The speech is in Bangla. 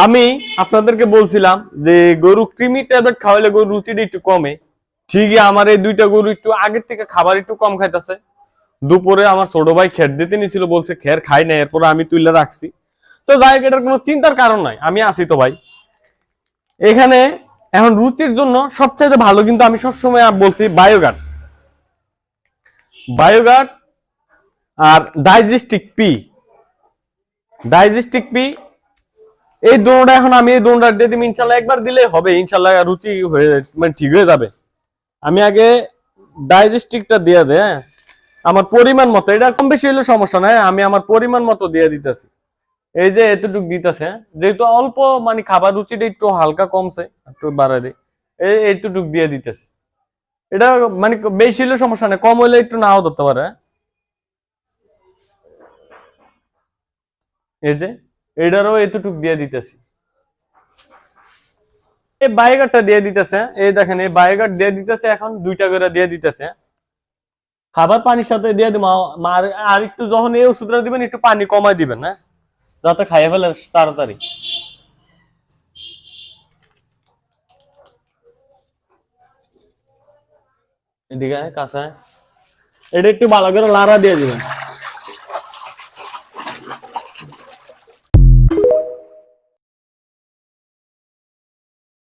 আমি আপনাদেরকে বলছিলাম যে গরু কৃমি ট্যাবলেট খাওয়াইলে গরু রুচিটা একটু কমে। ঠিকই আমার এই দুইটা গরু একটু আগের থেকে খাবার একটু কম খাইতেছে। দুপুরে আমার ছোট ভাই খের দিতে নিছিল, বলছে খের খাই না, এরপর আমি তুলে রাখছি। তো যাই হোক, এটার কোনো চিন্তার কারণ নাই, আমি আছি তো ভাই এখানে। এখন রুচির জন্য সবচাইতে ভালো কিন্তু আমি সবসময় বলছি বায়োগার্ড, বায়োগার্ড আর ডাইজেস্টিক পি, ডাইজেস্টিক পি, এই দোনোটা এখন আমি এই দোনোটা দিয়ে দিই, ইনশাল্লাহ একবার দিলে হবে, ইনশাল্লাহ রুচি হয়ে মানে ঠিক হয়ে যাবে। আমি আগে ডাইজেস্টিকটা দিয়ে দেয়, হ্যাঁ আমার পরিমাণ মতো, এটা কম বেশি হলে সমস্যা নাই, আমি আমার পরিমাণ মতো দিয়ে দিতেছি। এই যে এতটুকু দিতেছে, যেহেতু অল্প মানে খাবার রুচিটা একটু হালকা কমছে, একটু বাড়াই দিই, এইটুকু দিয়ে দিতেছি। এটা মানে বেশি হলে সমস্যা নেই, কম হলে একটু নাও ধরতে পারে। এই যে এটারও এতটুকু দিয়ে দিতেছি। এই বায়োগার্ডটা দিয়ে দিতেছে, এই দেখেন এই বায়োগার্ড দিয়ে দিতেছে, এখন দুইটা করে দিয়ে দিতেছে। খাবার পানির সাথে দিয়ে দিব। আর একটু যখন এই ওষুধটা দিবেন একটু পানি কমাই দিবেন, হ্যাঁ, যাতে খাইয়ে ফেলে তাড়াতাড়ি। এদিকে কাঁচা, এটা একটু ভালো করে লাড়া দিয়ে দিবেন।